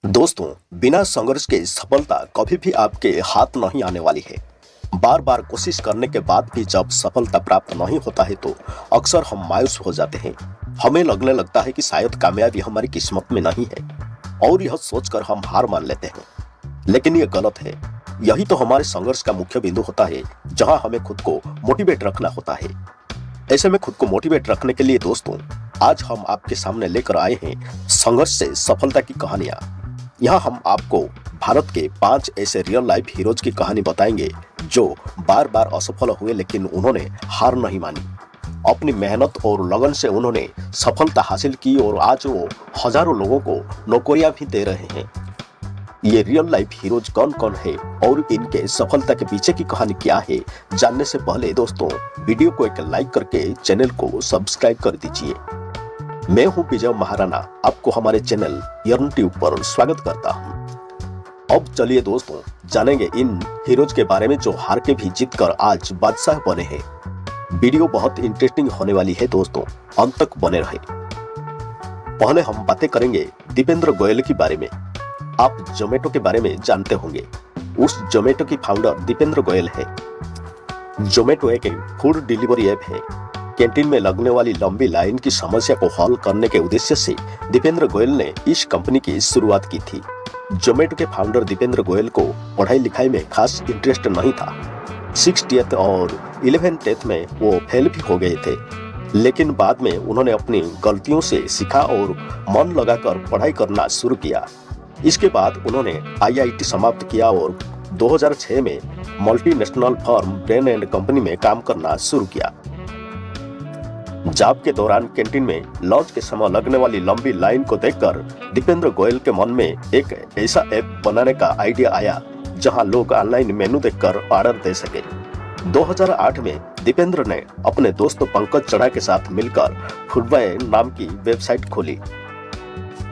दोस्तों, बिना संघर्ष के सफलता कभी भी आपके हाथ नहीं आने वाली है। बार बार कोशिश करने के बाद भी जब सफलता प्राप्त नहीं होता है तो अक्सर हम मायूस हो जाते हैं। हमें लगने लगता है कि शायद कामयाबी हमारी किस्मत में नहीं है और यह सोचकर हम हार मान लेते हैं। लेकिन यह गलत है। यही तो हमारे संघर्ष का मुख्य बिंदु होता है, जहां हमें खुद को मोटिवेट रखना होता है। ऐसे में खुद को मोटिवेट रखने के लिए दोस्तों, आज हम आपके सामने लेकर आए हैं संघर्ष से सफलता की कहानियां। यहाँ हम आपको भारत के 5 ऐसे रियल लाइफ हीरोज की कहानी बताएंगे जो बार बार असफल हुए लेकिन उन्होंने हार नहीं मानी। अपनी मेहनत और लगन से उन्होंने सफलता हासिल की और आज वो हजारों लोगों को नौकरियां भी दे रहे हैं। ये रियल लाइफ हीरोज कौन कौन है और इनके सफलता के पीछे की कहानी क्या है, जानने से पहले दोस्तों वीडियो को एक लाइक करके चैनल को सब्सक्राइब कर दीजिए। मैं हूं विजय महाराणा, आपको हमारे चैनल यर्न ट्यूब पर स्वागत करता हूं। अब चलिए दोस्तों जानेंगे इन हीरोज के बारे में जो हार के भी जीत कर आज बादशाह बने हैं। वीडियो बहुत इंटरेस्टिंग होने वाली है दोस्तों, अंत तक बने रहे। पहले हम बातें करेंगे दीपेंद्र गोयल के बारे में। आप जोमेटो के बारे में जानते होंगे। उस जोमेटो की फाउंडर दीपेंद्र गोयल है। जोमेटो एक फूड डिलीवरी ऐप है। कैंटीन में लगने वाली लंबी लाइन की समस्या को हल करने के उद्देश्य से दीपेंद्र गोयल ने इस कंपनी की शुरुआत की थी। जोमेटो के फाउंडर दीपेंद्र गोयल को पढ़ाई लिखाई में खास इंटरेस्ट नहीं था। 60th और 11th में वो फेल भी हो गए थे, लेकिन बाद में उन्होंने अपनी गलतियों से सीखा और मन लगाकर पढ़ाई करना शुरू किया। इसके बाद उन्होंने IIT समाप्त किया और 2006 में multinational firm brain and company में काम करना शुरू किया। जॉब के दौरान कैंटीन में लंच के समय लगने वाली लंबी लाइन को देखकर दीपेंद्र गोयल के मन में एक ऐसा ऐप बनाने का आइडिया आया जहां लोग ऑनलाइन मेनू देखकर ऑर्डर दे सके। 2008 में दीपेंद्र ने अपने दोस्त पंकज चढ़ा के साथ मिलकर फूडबाय नाम की वेबसाइट खोली।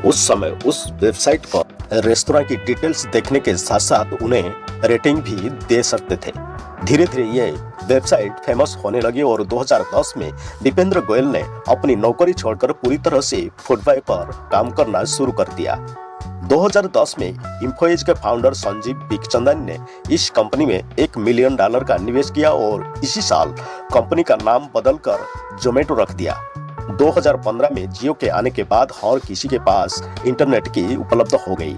उस समय उस वेबसाइट पर रेस्तरां की डिटेल्स देखने के साथ साथ उन्हें रेटिंग भी दे सकते थे। धीरे धीरे ये वेबसाइट फेमस होने लगी और 2010 में दीपेंद्र गोयल ने अपनी नौकरी छोड़कर पूरी तरह से फूडबाय पर काम करना शुरू कर दिया। 2010 में इंफोएज के फाउंडर संजीव बिखचंदन ने इस कंपनी में $1 मिलियन का निवेश किया और इसी साल कंपनी का नाम बदलकर जोमेटो रख दिया। 2015 में जियो के आने के बाद हर किसी के पास इंटरनेट की उपलब्ध हो गई।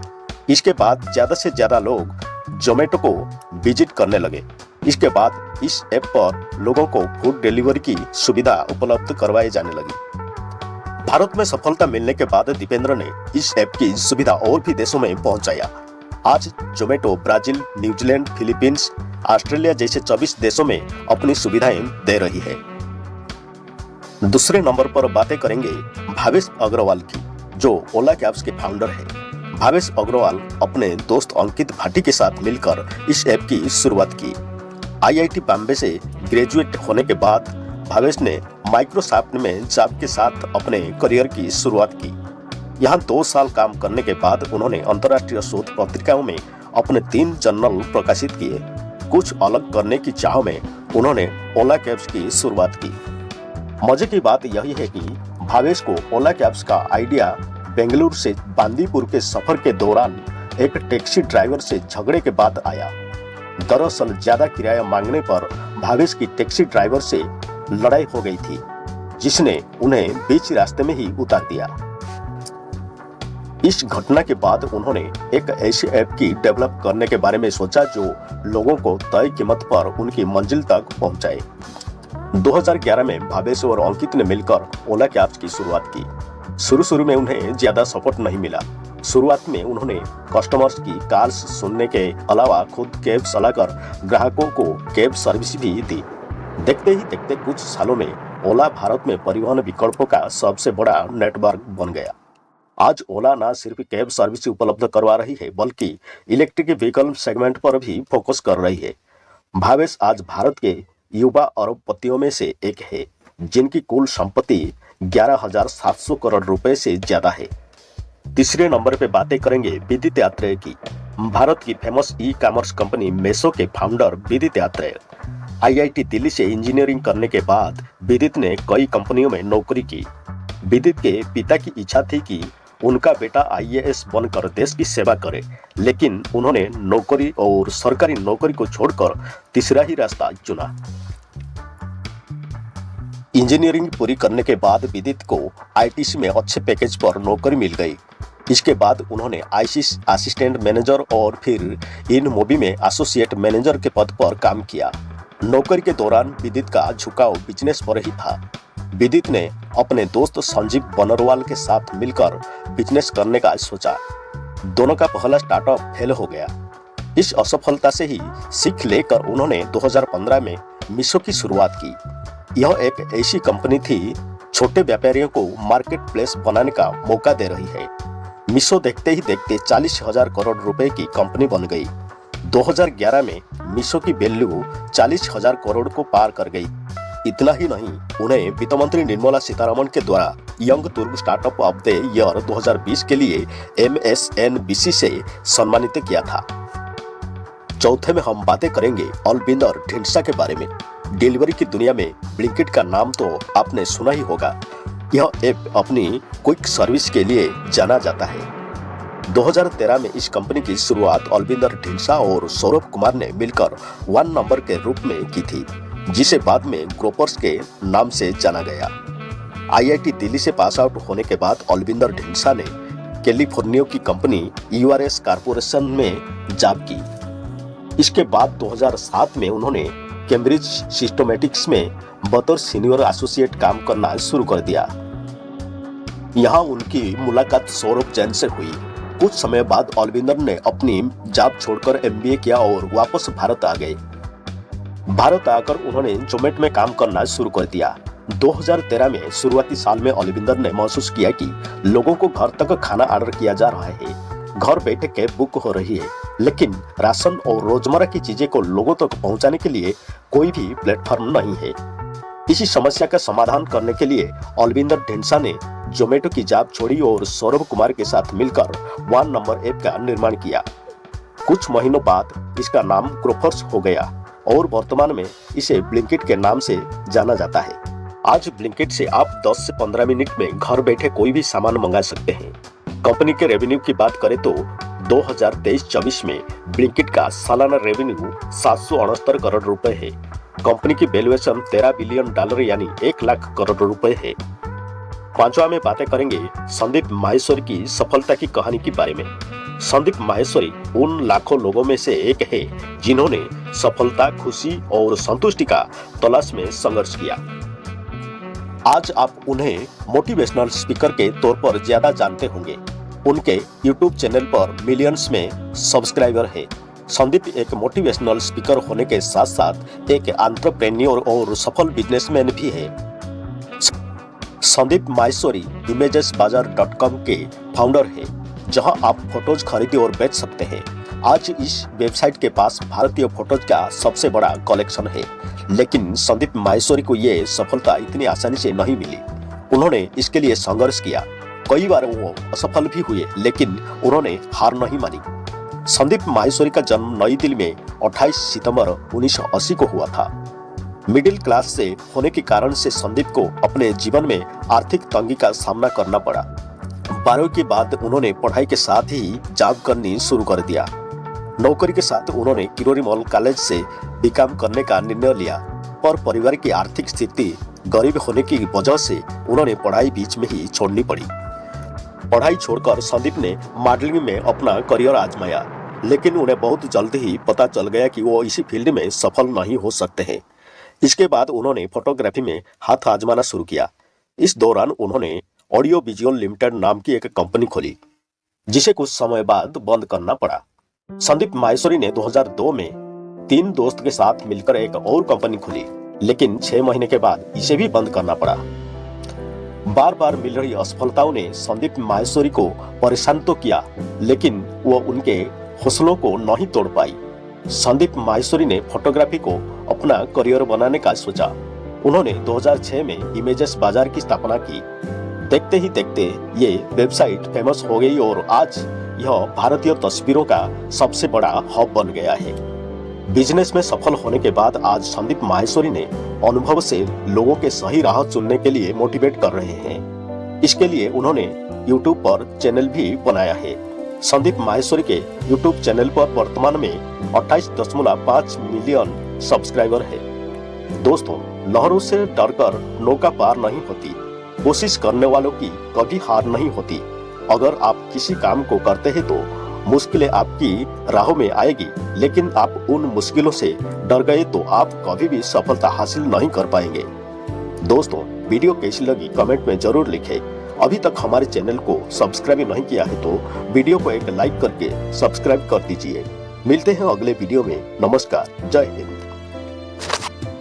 इसके बाद ज्यादा से ज्यादा लोग जोमेटो को विजिट करने लगे। इसके बाद इस ऐप पर लोगों को फूड डिलीवरी की सुविधा उपलब्ध करवाई जाने लगी। भारत में सफलता मिलने के बाद दीपेंद्र ने इस ऐप की सुविधा और भी देशों में पहुंचाया। आज Zomato Brazil, New Zealand, Philippines, Australia जैसे 24 देशों में अपनी सुविधाएं दे रही है। दूसरे नंबर पर बातें करेंगे भावेश अग्रवाल की, जो ओला कैब्स के फाउंडर है। भावेश अग्रवाल अपने दोस्त अंकित भाटी के साथ मिलकर इस ऐप की शुरुआत की। IIT बॉम्बे से ग्रेजुएट होने के बाद भावेश ने माइक्रोसॉफ्ट में जॉब के साथ अपने करियर की शुरुआत की। यहाँ 2 साल काम करने के बाद उन्होंने अंतर्राष्ट्रीय शोध पत्रिकाओं में अपने 3 जर्नल प्रकाशित किए। कुछ अलग करने की चाह में उन्होंने ओला कैब्स की शुरुआत की। मजे की बात यही है कि भावेश को ओला कैब्स का आइडिया बेंगलुरु से बांदीपुर के सफर के दौरान एक टैक्सी ड्राइवर से झगड़े के बाद आया। दरअसल ज्यादा किराया मांगने पर भावेश की टैक्सी ड्राइवर से लड़ाई हो गई थी, जिसने उन्हें बीच रास्ते में ही उतार दिया। इस घटना के बाद उन्होंने एक ऐसी ऐप की डेवलप करने के बारे में सोचा जो लोगों को तय कीमत पर उनकी मंजिल तक पहुंचाए। 2011 में भावेश और अंकित ने मिलकर ओला कैब्स की शुरुआत की। शुरू में उन्हें ज्यादा सपोर्ट नहीं मिला। शुरुआत में उन्होंने कस्टमर्स की कॉल्स सुनने के अलावा खुद कैब चलाकर ग्राहकों को कैब सर्विस भी दी। देखते ही देखते कुछ सालों में ओला भारत में परिवहन विकल्पों का सबसे बड़ा नेटवर्क बन गया। आज ओला न सिर्फ कैब सर्विस उपलब्ध करवा रही है बल्कि इलेक्ट्रिक व्हीकल सेगमेंट पर भी फोकस कर रही है। भावेश आज भारत के युवा अरबपतियों में से एक है, जिनकी कुल संपत्ति 11,700 करोड़ रुपए से ज्यादा है। तीसरे नंबर पे बातें करेंगे विदित यात्रेय की। भारत की फेमस ई-कॉमर्स कंपनी मेसो के फाउंडर विदित यात्रेय। IIT दिल्ली से इंजीनियरिंग करने के बाद विदित ने कई कंपनियों में नौकरी की। विदित के पिता की इच्छा थी कि उनका बेटा आईएएस बनकर देश की सेवा करे, लेकिन उन्होंने नौकरी और सरकारी नौकरी को छोड़कर तीसरा ही रास्ता चुना। इंजीनियरिंग पूरी करने के बाद विदित को आईटीसी में अच्छे पैकेज पर नौकरी मिल गई। इसके बाद उन्होंने आईसीस असिस्टेंट मैनेजर और फिर इन मूवी में एसोसिएट मैनेजर के पद पर काम किया। नौकरी के दौरान विदित का झुकाव बिजनेस पर ही था। विदित ने अपने दोस्त संजीव बनरवाल के साथ मिलकर बिजनेस करने का सोचा। दोनों का पहला स्टार्टअप फेल हो गया। इस असफलता से ही सीख लेकर उन्होंने 2015 में मीशो की शुरुआत की। यह एक ऐसी कंपनी थी छोटे व्यापारियों को मार्केट प्लेस बनाने का मौका दे रही है। मीशो देखते ही देखते 40,000 करोड़ रुपए की कंपनी बन गई। 2011 में मीशो की वैल्यू 40,000 करोड़ को पार कर गई। इतना ही नहीं, उन्हें वित्त मंत्री निर्मला सीतारमण के द्वारा यंग तुर्क स्टार्टअप ऑफ द ईयर 2020 के लिए MSNBC से सम्मानित किया था। चौथे में हम बातें करेंगे अलविंदर ढींडसा के बारे में। डिलीवरी की दुनिया में ब्लिंकिट का नाम तो आपने सुना ही होगा। यह ऐप अपनी क्विक सर्विस के लिए जाना जाता है। 2013 में इस कंपनी की शुरुआत अलविंदर ढींडसा और सौरभ कुमार ने मिलकर 1 नंबर के रूप में की थी, जिसे बाद में ग्रोपर्स के नाम से जाना गया। IIT दिल्ली से पास आउट होने के बाद अलविंदर ढींडसा ने कैलिफोर्निया की कंपनी URS कॉर्पोरेशन में जॉब की। इसके बाद 2007 में उन्होंने कैम्ब्रिज सिस्टमैटिक्स में बतौर सीनियर एसोसिएट काम करना शुरू कर दिया। यहाँ उनकी मुलाकात सौरभ जैन से हुई। कुछ समय बाद अलविंदर ने अपनी जॉब छोड़कर MBA किया और वापस भारत आ गए। भारत आकर उन्होंने जोमेटो में काम करना शुरू कर दिया। 2013 में शुरुआती साल में अलविंदर ने महसूस किया कि लोगों को घर तक खाना ऑर्डर किया जा रहा है, घर बैठे कैब बुक हो रही है, लेकिन राशन और रोजमर्रा की चीजें को लोगों तक पहुंचाने के लिए कोई भी प्लेटफॉर्म नहीं है। इसी समस्या का समाधान करने के लिए अलविंदर ढींडसा ने जोमेटो की जॉब छोड़ी और सौरभ कुमार के साथ मिलकर 1 नंबर ऐप का निर्माण किया। कुछ महीनों बाद इसका नाम ग्रोपर्स हो गया और वर्तमान में इसे ब्लिंकिट के नाम से जाना जाता है। आज ब्लिंकिट से आप 10 से 15 मिनट में घर बैठे कोई भी सामान मंगा सकते हैं। कंपनी के रेवेन्यू की बात करें तो 2023-24 में ब्लिंकिट का सालाना रेवेन्यू 769 करोड़ रुपए है। कंपनी की वैल्यूएशन $13 बिलियन यानी 1 लाख करोड़ रुपए है। पांचवा में बातें करेंगे संदीप माहेश्वरी की सफलता की कहानी के बारे में। संदीप माहेश्वरी उन लाखों लोगों में से एक है जिन्होंने सफलता, खुशी और संतुष्टि का तलाश में संघर्ष किया। आज आप उन्हें मोटिवेशनल स्पीकर के तौर पर ज्यादा जानते होंगे। उनके YouTube चैनल पर मिलियंस में सब्सक्राइबर है। संदीप एक मोटिवेशनल स्पीकर होने के साथ साथ एक एंटरप्रेन्योर और सफल बिजनेसमैन भी है। संदीप माहेश्वरी imagesbazaar.com के फाउंडर है, जहां आप फोटोज खरीदे और बेच सकते हैं। आज इस वेबसाइट के पास भारतीय फोटोज का सबसे बड़ा कलेक्शन है, लेकिन संदीप माहेश्वरी को ये सफलता इतनी आसानी से नहीं मिली। उन्होंने इसके लिए संघर्ष किया। कई बार वो असफल भी हुए, लेकिन उन्होंने हार नहीं मानी। संदीप माहेश्वरी का जन्म नई दिल्ली में 28 सितंबर 1980 को हुआ था। मिडिल क्लास से होने के कारण से संदीप को अपने जीवन में आर्थिक तंगी का सामना करना पड़ा। 12वीं के बाद उन्होंने पढ़ाई के साथ ही जॉब करनी शुरू कर दिया। नौकरी के साथ उन्होंने किरोरी मॉल कॉलेज से बीकॉम करने का निर्णय लिया, पर परिवार की आर्थिक स्थिति गरीब होने की वजह से उन्होंने पढ़ाई बीच में ही छोड़नी पड़ी। पढ़ाई छोड़कर संदीप ने मॉडलिंग में अपना करियर आजमाया, लेकिन उन्हें बहुत जल्द ही पता चल गया कि वो इसी फील्ड में सफल नहीं हो सकते हैं। इसके बाद उन्होंने फोटोग्राफी में हाथ आजमाना शुरू किया। इस दौरान उन्होंने ऑडियो विजुअल लिमिटेड नाम की एक कंपनी खोली, जिसे कुछ समय बाद बंद करना पड़ा। संदीप माहेश्वरी ने 2002 में 3 दोस्त के साथ मिलकर एक और कंपनी खोली, लेकिन 6 महीने के बाद इसे भी बंद करना पड़ा। बार बार मिल रही असफलताओं ने संदीप माहेश्वरी को परेशान तो किया, लेकिन वो उनके हौसलों को नहीं तोड़ पाई। संदीप माहेश्वरी ने फोटोग्राफी को अपना करियर बनाने का सोचा। उन्होंने 2006 में इमेजेस बाजार की स्थापना की। देखते ही देखते ये वेबसाइट फेमस हो गई और आज यह भारतीय तस्वीरों का सबसे बड़ा हब बन गया है। बिजनेस में सफल होने के बाद आज संदीप माहेश्वरी ने अनुभव से लोगों के सही राह चुनने के लिए मोटिवेट कर रहे हैं। इसके लिए उन्होंने यूट्यूब पर चैनल भी बनाया है। संदीप माहेश्वरी के यूट्यूब चैनल पर वर्तमान में 28.5 मिलियन सब्सक्राइबर है। दोस्तों, लहरों से डरकर नौका पार नहीं होती, कोशिश करने वालों की कभी हार नहीं होती। अगर आप किसी काम को करते हैं तो मुश्किलें आपकी राहों में आएगी, लेकिन आप उन मुश्किलों से डर गए तो आप कभी भी सफलता हासिल नहीं कर पाएंगे। दोस्तों, वीडियो कैसी लगी कमेंट में जरूर लिखें। अभी तक हमारे चैनल को सब्सक्राइब नहीं किया है तो वीडियो को एक लाइक करके सब्सक्राइब कर दीजिए। मिलते हैं अगले वीडियो में। नमस्कार, जय हिंद।